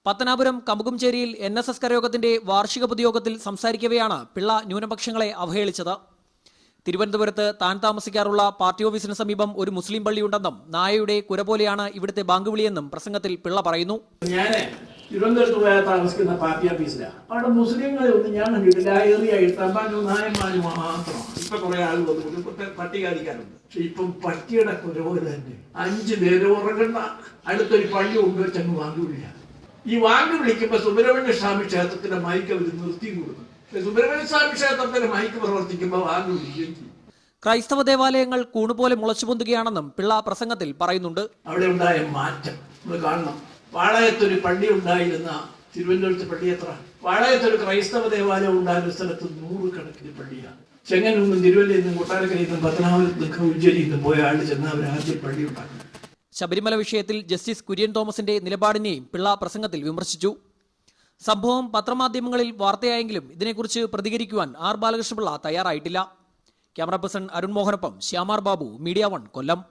Pathanapuram കമുകുംചേരിയിൽ NSS കരയോഗത്തിന്റെ വാർഷിക പൊതുയോഗത്തിൽ സംസാരിക്കവെയാണ് പിള്ള ന്യൂനപക്ഷങ്ങളെ അവഹേളിച്ചത്. തിരുവനന്തപുരത്ത് താൻ താമസിക്കാറുള്ള പാർട്ടി ഓഫീസിന് സമീപം ഒരു മുസ്ലിം പള്ളിയുണ്ടെന്നും നായയുടെ കുര പോലെയാണ് ഇവിടുത്തെ ബാങ്ക് വിളിയെന്നും പ്രസംഗത്തിൽ പിള്ള പറയുന്നു. ഞാൻ തിരുവനന്തപുരത്ത് പോയാൽ താമസിക്കുന്ന പാർട്ടി ഓഫീസിലാണ്. അവിടെ മുസ്ലിങ്ങളെ ഒന്നും ഞാൻ കണ്ടിട്ടില്ല. ഏറിയായിട്ട് തമ്പാനും നായന്മാരും മാത്രമാണ്. ഇപ്പൊ കുറെ ആളുകൾ പട്ടികാധികാരുണ്ട്. പക്ഷെ ഇപ്പം പട്ടിയുടെ കുര പോലെ തന്നെ 5 പേര് ഉറങ്ങുന്ന അടുത്തൊരു പള്ളി കൊണ്ടുവച്ചങ്ങ് വാങ്ങുവില്ല. ഈ വാങ്ങി വിളിക്കുമ്പോൾ സുബ്രഹ്മണ്യ സ്വാമി ക്ഷേത്രത്തിന്റെ മൈക്ക് അവർ നിർത്തി കൊടുക്കും. സുബ്രഹ്മണ്യ സ്വാമി ക്ഷേത്രത്തിന്റെ മൈക്ക് പ്രവർത്തിക്കുമ്പോൾ വാങ്ങി വിളിക്കുകയും ചെയ്യും. ക്രൈസ്തവ ദേവാലയങ്ങൾ കൂണുപോലെ മുളച്ചുപൊന്തുകയാണെന്നും പിള്ള പ്രസംഗത്തിൽ പറയുന്നുണ്ട്. അവിടെ ഉണ്ടായ മാറ്റം നമ്മൾ കാണണം. വാളയത്തൊരു പള്ളി ഉണ്ടായിരുന്ന തിരുവനന്തപുരത്ത് പള്ളി എത്ര? വാളയത്തൊരു ക്രൈസ്തവ ദേവാലയം ഉണ്ടായിരുന്ന സ്ഥലത്ത് 100 കണക്കിന് പള്ളിയാണ്. ചെങ്ങന്നൂരിൽ നിന്നും തിരുവല്ലയിൽ നിന്നും കൊട്ടാരക്കരയിൽ നിന്നും പത്തനാപുരത്ത് നിന്നും ഉജ്ജയിനിൽ നിന്നും പോയ ആൾ ചെന്ന് അവർ ആദ്യം പള്ളി ഉണ്ടാക്കി. ശബരിമല വിഷയത്തിൽ ജസ്റ്റിസ് കുര്യൻ തോമസിന്റെ നിലപാടിനെയും പിള്ള പ്രസംഗത്തിൽ വിമർശിച്ചു. സംഭവം പത്രമാധ്യമങ്ങളിൽ വാർത്തയായെങ്കിലും ഇതിനെക്കുറിച്ച് പ്രതികരിക്കുവാൻ ആർ ബാലകൃഷ്ണപിള്ള തയ്യാറായിട്ടില്ല. ക്യാമറ പേഴ്സൺ അരുൺ മോഹനൊപ്പം ശ്യാമാർ ബാബു, മീഡിയ 1 കൊല്ലം.